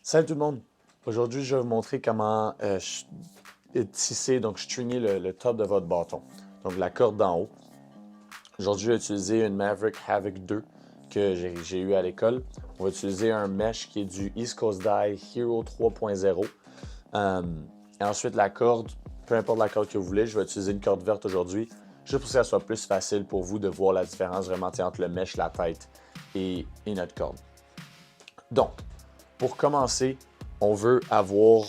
Salut tout le monde! Aujourd'hui, je vais vous montrer comment tisser, donc stringer le top de votre bâton. Donc la corde d'en haut. Aujourd'hui, je vais utiliser une Maverick Havoc 2 que j'ai eu à l'école. On va utiliser un mesh qui est du East Coast Dye Hero 3.0. Et ensuite, la corde, peu importe la corde que vous voulez, je vais utiliser une corde verte aujourd'hui, juste pour que ça soit plus facile pour vous de voir la différence vraiment entre le mesh, la tête et notre corde. Donc, pour commencer, on veut avoir,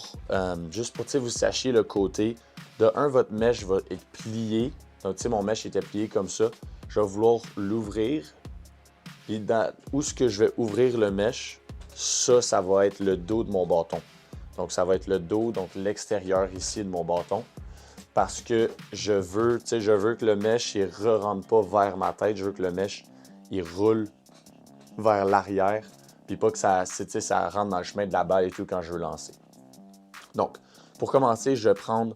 juste pour que vous sachiez le côté, de un, votre mèche va être plié. Donc, mon mèche était plié comme ça. Je vais vouloir l'ouvrir. Et où est-ce que je vais ouvrir le mèche, ça va être le dos de mon bâton. Donc, ça va être le dos, donc l'extérieur ici de mon bâton. Parce que je veux que le mèche ne re-rentre pas vers ma tête. Je veux que le mèche, il roule vers l'arrière. Puis pas que ça rentre dans le chemin de la balle et tout quand je veux lancer. Donc, pour commencer, je vais prendre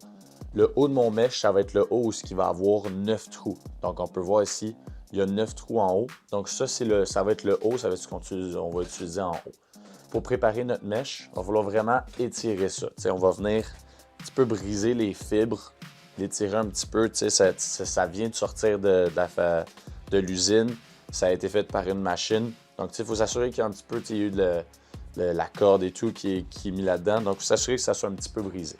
le haut de mon mèche. Ça va être le haut où il va avoir 9 trous. Donc, on peut voir ici, il y a 9 trous en haut. Donc, ça va être le haut, ça va être ce qu'on va utiliser en haut. Pour préparer notre mèche, on va vouloir vraiment étirer ça. On va venir un petit peu briser les fibres, l'étirer un petit peu. Ça vient de sortir de l'usine. Ça a été fait par une machine. Donc, il faut s'assurer qu'il y a un petit peu eu de la corde et tout qui est mis là-dedans. Donc, il faut s'assurer que ça soit un petit peu brisé.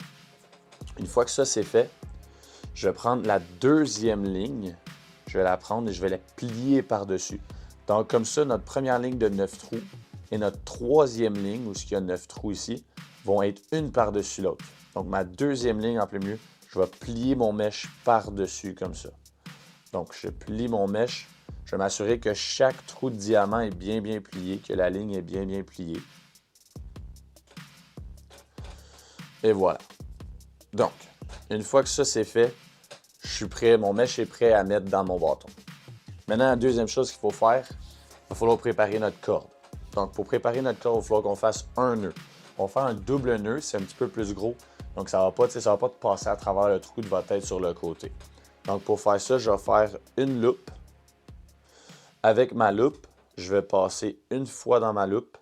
Une fois que ça, c'est fait, je vais prendre la deuxième ligne. Je vais la prendre et je vais la plier par-dessus. Donc, comme ça, notre première ligne de 9 trous et notre troisième ligne, où il y a 9 trous ici, vont être une par-dessus l'autre. Donc, ma deuxième ligne, en plein milieu, je vais plier mon mèche par-dessus comme ça. Donc, je plie mon mèche. Je vais m'assurer que chaque trou de diamant est bien plié, que la ligne est bien pliée. Et voilà. Donc, une fois que ça c'est fait, je suis prêt, mon mèche est prêt à mettre dans mon bâton. Maintenant, la deuxième chose qu'il faut faire, il va falloir préparer notre corde. Donc, pour préparer notre corde, il va falloir qu'on fasse un nœud. On va faire un double nœud, c'est un petit peu plus gros. Donc, ça ne va pas te passer à travers le trou de votre tête sur le côté. Donc, pour faire ça, je vais faire une loupe. Avec ma loupe, je vais passer une fois dans ma loupe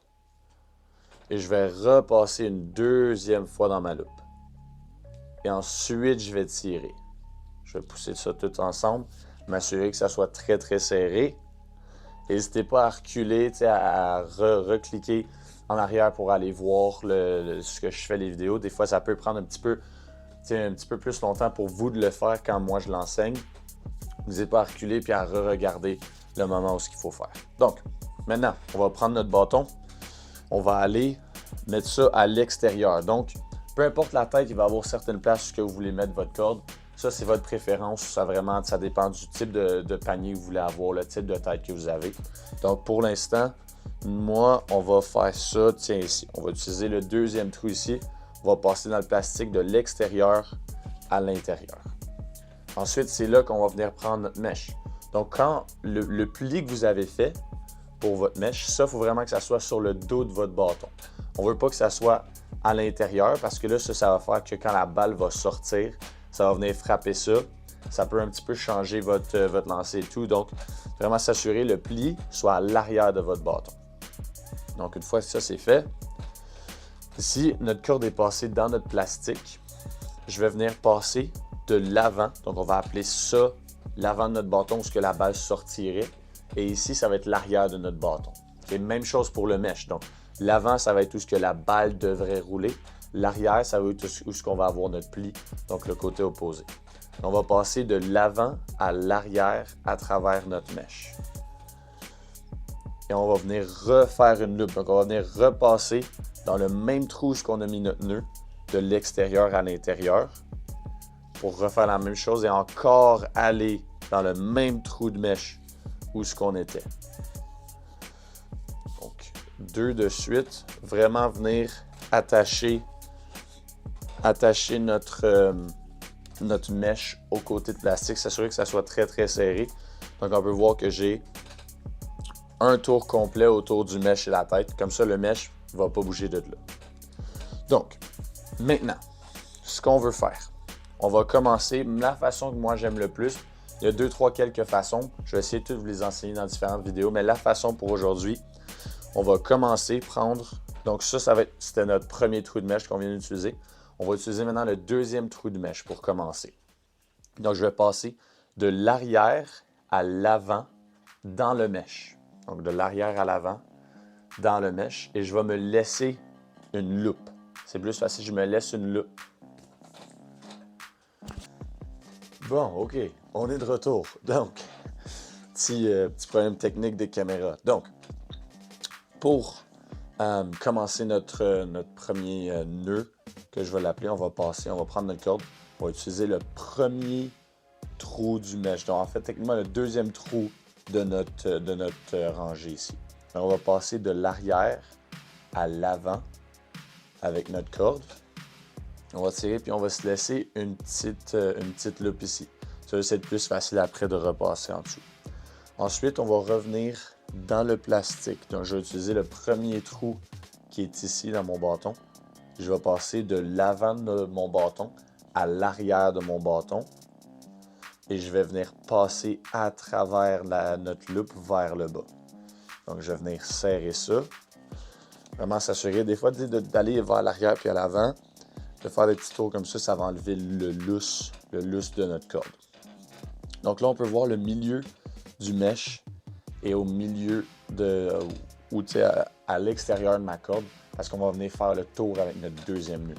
et je vais repasser une deuxième fois dans ma loupe. Et ensuite, je vais tirer. Je vais pousser ça tout ensemble, m'assurer que ça soit très serré. N'hésitez pas à reculer, à recliquer en arrière pour aller voir ce que je fais les vidéos. Des fois, ça peut prendre un petit peu plus longtemps pour vous de le faire quand moi je l'enseigne. N'hésitez pas à reculer puis à re-regarder le moment où ce qu'il faut faire. Donc, maintenant, on va prendre notre bâton. On va aller mettre ça à l'extérieur. Donc, peu importe la tête, il va y avoir certaines places où vous voulez mettre votre corde. Ça, c'est votre préférence. Ça dépend du type de panier que vous voulez avoir, le type de tête que vous avez. Donc, pour l'instant, moi, on va faire ça, ici. On va utiliser le deuxième trou ici. On va passer dans le plastique de l'extérieur à l'intérieur. Ensuite, c'est là qu'on va venir prendre notre mèche. Donc, quand le pli que vous avez fait pour votre mèche, ça, il faut vraiment que ça soit sur le dos de votre bâton. On ne veut pas que ça soit à l'intérieur parce que là, ça va faire que quand la balle va sortir, ça va venir frapper ça. Ça peut un petit peu changer votre lancer et tout. Donc, vraiment s'assurer que le pli soit à l'arrière de votre bâton. Donc, une fois que ça, c'est fait, ici, notre corde est passée dans notre plastique. Je vais venir passer de l'avant. Donc, on va appeler ça l'avant de notre bâton où ce que la balle sortirait. Et ici, ça va être l'arrière de notre bâton. Et même chose pour le mèche. Donc, l'avant, ça va être où ce que la balle devrait rouler. L'arrière, ça va être où ce qu'on va avoir notre pli, donc le côté opposé. On va passer de l'avant à l'arrière à travers notre mèche. Et on va venir refaire une loupe. Donc, on va venir repasser dans le même trou où ce qu'on a mis notre nœud, de l'extérieur à l'intérieur, pour refaire la même chose et encore aller dans le même trou de mèche où ce qu'on était. Donc, deux de suite, vraiment venir attacher notre mèche au côté de plastique, s'assurer que ça soit très serré. Donc, on peut voir que j'ai un tour complet autour du mèche et la tête. Comme ça, le mèche ne va pas bouger de là. Donc, maintenant, ce qu'on veut faire, on va commencer la façon que moi j'aime le plus. Il y a quelques façons. Je vais essayer de toutes vous les enseigner dans différentes vidéos, mais la façon pour aujourd'hui, on va commencer, prendre Donc ça c'était notre premier trou de mèche qu'on vient d'utiliser. On va utiliser maintenant le deuxième trou de mèche pour commencer. Donc je vais passer de l'arrière à l'avant dans le mèche. Donc de l'arrière à l'avant dans le mèche et je vais me laisser une loupe. C'est plus facile, je me laisse une loupe. Bon, OK, on est de retour. Donc, petit problème technique des caméras. Donc, pour commencer notre premier nœud, que je vais l'appeler, on va prendre notre corde, on va utiliser le premier trou du mèche. Donc, en fait, techniquement, le deuxième trou de notre rangée ici. Donc, on va passer de l'arrière à l'avant avec notre corde. On va tirer puis on va se laisser une petite loupe ici. Ça va être plus facile après de repasser en dessous. Ensuite, on va revenir dans le plastique. Donc, je vais utiliser le premier trou qui est ici dans mon bâton. Je vais passer de l'avant de mon bâton à l'arrière de mon bâton. Et je vais venir passer à travers notre loupe vers le bas. Donc, je vais venir serrer ça. Vraiment s'assurer des fois d'aller vers l'arrière puis à l'avant. De faire des petits tours comme ça va enlever le lousse de notre corde. Donc là, on peut voir le milieu du mèche et au milieu ou à l'extérieur de ma corde parce qu'on va venir faire le tour avec notre deuxième nœud.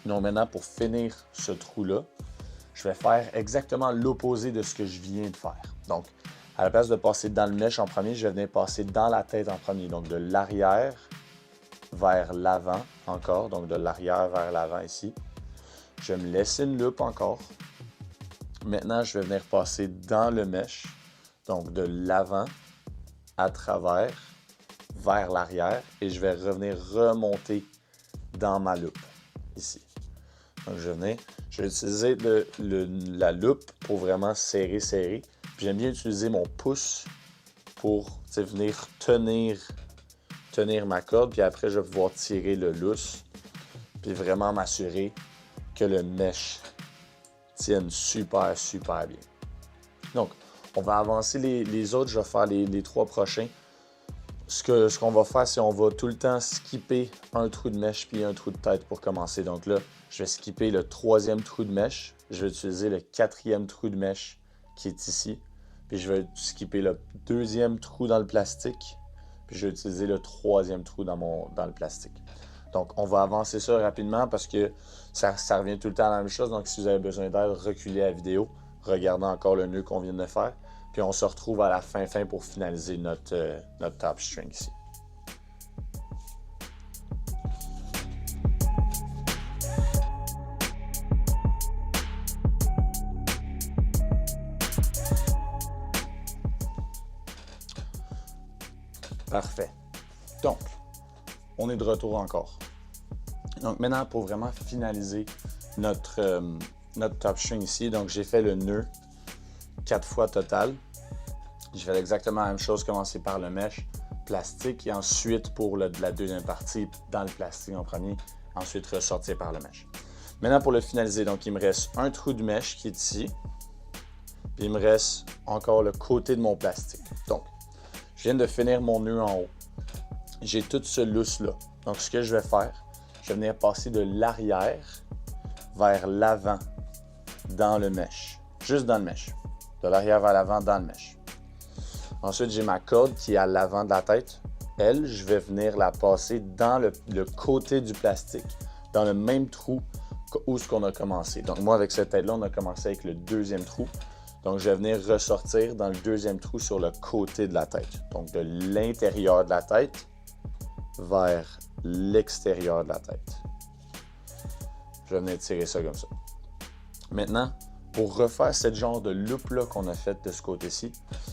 Donc maintenant, pour finir ce trou-là, je vais faire exactement l'opposé de ce que je viens de faire. Donc, à la place de passer dans le mèche en premier, je vais venir passer dans la tête en premier. Donc, de l'arrière vers l'avant encore. Donc, de l'arrière vers l'avant ici. Je vais me laisser une loupe encore. Maintenant, je vais venir passer dans le mèche. Donc, de l'avant à travers vers l'arrière. Et je vais revenir remonter dans ma loupe ici. Donc, je vais utiliser la loupe pour vraiment serrer. Puis j'aime bien utiliser mon pouce pour venir tenir ma corde. Puis après, je vais pouvoir tirer le lousse. Puis vraiment m'assurer que le mèche tienne super bien. Donc, on va avancer les autres. Je vais faire les trois prochains. Ce qu'on va faire, c'est qu'on va tout le temps skipper un trou de mèche puis un trou de tête pour commencer. Donc là, je vais skipper le troisième trou de mèche. Je vais utiliser le quatrième trou de mèche qui est ici. Puis je vais skipper le deuxième trou dans le plastique. Puis je vais utiliser le troisième trou dans le plastique. Donc, on va avancer ça rapidement parce que ça revient tout le temps à la même chose. Donc, si vous avez besoin d'aide, reculez la vidéo. Regardez encore le nœud qu'on vient de faire. Puis on se retrouve à la fin pour finaliser notre top string ici. Parfait. Donc, on est de retour encore. Donc maintenant, pour vraiment finaliser notre top string ici, donc j'ai fait le nœud 4 fois total. Je fais exactement la même chose, commencer par le mèche plastique et ensuite pour la deuxième partie, dans le plastique en premier, ensuite ressortir par le mèche. Maintenant pour le finaliser, donc il me reste un trou de mèche qui est ici, puis il me reste encore le côté de mon plastique. Donc, je viens de finir mon nœud en haut. J'ai tout ce lousse-là. Donc, ce que je vais faire, je vais venir passer de l'arrière vers l'avant dans le mèche. Juste dans le mèche. De l'arrière vers l'avant dans le mèche. Ensuite, j'ai ma corde qui est à l'avant de la tête. Elle, je vais venir la passer dans le côté du plastique. Dans le même trou où ce qu'on a commencé. Donc, moi, avec cette tête-là, on a commencé avec le deuxième trou. Donc, je vais venir ressortir dans le deuxième trou sur le côté de la tête. Donc, de l'intérieur de la tête vers l'extérieur de la tête. Je vais venir tirer ça comme ça. Maintenant, pour refaire ce genre de loupe-là qu'on a fait de ce côté-ci,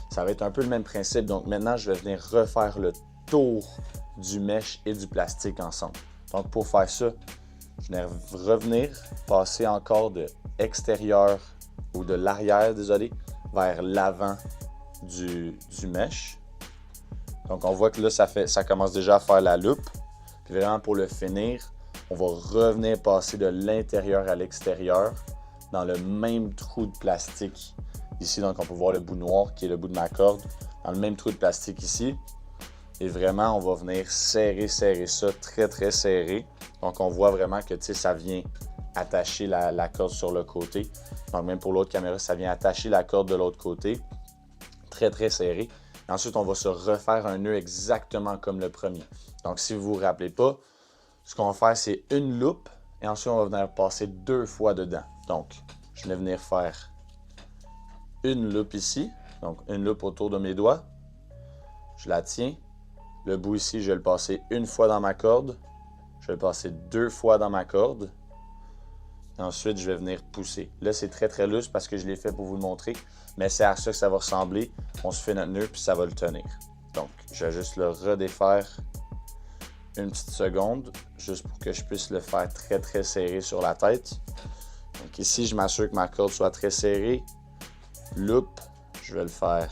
ça va être un peu le même principe. Donc, maintenant, je vais venir refaire le tour du mèche et du plastique ensemble. Donc, pour faire ça, je vais revenir, passer encore de extérieur ou de l'arrière, désolé, vers l'avant du mèche. Donc, on voit que là, ça commence déjà à faire la loupe. Puis vraiment, pour le finir, on va revenir passer de l'intérieur à l'extérieur dans le même trou de plastique ici. Donc, on peut voir le bout noir qui est le bout de ma corde. Dans le même trou de plastique ici. Et vraiment, on va venir serrer ça, très, très serré. Donc, on voit vraiment que, tu sais, ça vient attacher la corde sur le côté. Donc, même pour l'autre caméra, ça vient attacher la corde de l'autre côté. Très, très serré. Et ensuite, on va se refaire un nœud exactement comme le premier. Donc, si vous ne vous rappelez pas, ce qu'on va faire, c'est une loupe. Et ensuite, on va venir passer 2 fois dedans. Donc, je vais venir faire une loupe ici. Donc, une loupe autour de mes doigts. Je la tiens. Le bout ici, je vais le passer une fois dans ma corde. Je vais le passer 2 fois dans ma corde. Et ensuite, je vais venir pousser. Là, c'est très, très lousse parce que je l'ai fait pour vous le montrer. Mais c'est à ça que ça va ressembler. On se fait notre nœud, puis ça va le tenir. Donc, je vais juste le redéfaire une petite seconde, juste pour que je puisse le faire très, très serré sur la tête. Donc ici, je m'assure que ma corde soit très serrée. Loupe, je vais le faire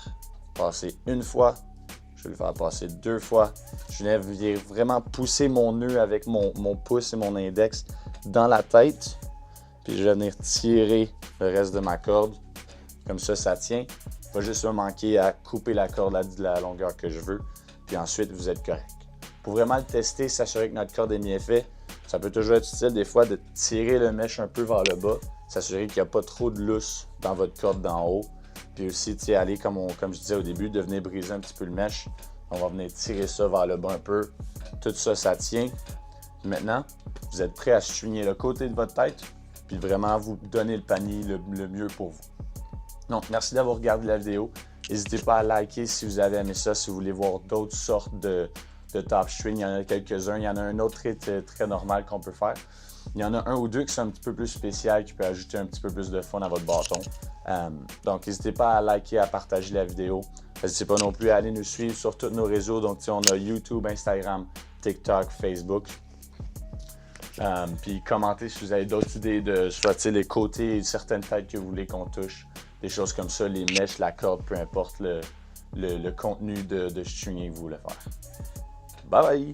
passer une fois. Je vais le faire passer 2 fois. Je viens vraiment pousser mon nœud avec mon pouce et mon index dans la tête. Puis je vais venir tirer le reste de ma corde. Comme ça tient. Il va juste me manquer à couper la corde à la longueur que je veux. Puis ensuite, vous êtes correct. Pour vraiment le tester, s'assurer que notre corde est bien faite, ça peut toujours être utile des fois de tirer le mèche un peu vers le bas, s'assurer qu'il n'y a pas trop de lousse dans votre corde d'en haut. Puis aussi, aller comme je disais au début, de venir briser un petit peu le mèche. On va venir tirer ça vers le bas un peu. Tout ça, ça tient. Maintenant, vous êtes prêt à chouiner le côté de votre tête, puis vraiment vous donner le panier le mieux pour vous. Donc, merci d'avoir regardé la vidéo. N'hésitez pas à liker si vous avez aimé ça, si vous voulez voir d'autres sortes de top string. Il y en a quelques-uns. Il y en a un autre très normal qu'on peut faire. Il y en a un ou deux qui sont un petit peu plus spécial, qui peut ajouter un petit peu plus de fun à votre bâton. Donc, n'hésitez pas à liker, à partager la vidéo. N'hésitez pas non plus à aller nous suivre sur tous nos réseaux. Donc, on a YouTube, Instagram, TikTok, Facebook. Puis commentez si vous avez d'autres idées de soit les côtés, certaines têtes que vous voulez qu'on touche. Des choses comme ça, les mèches, la corde, peu importe le contenu de stringing que vous voulez faire. Bye bye!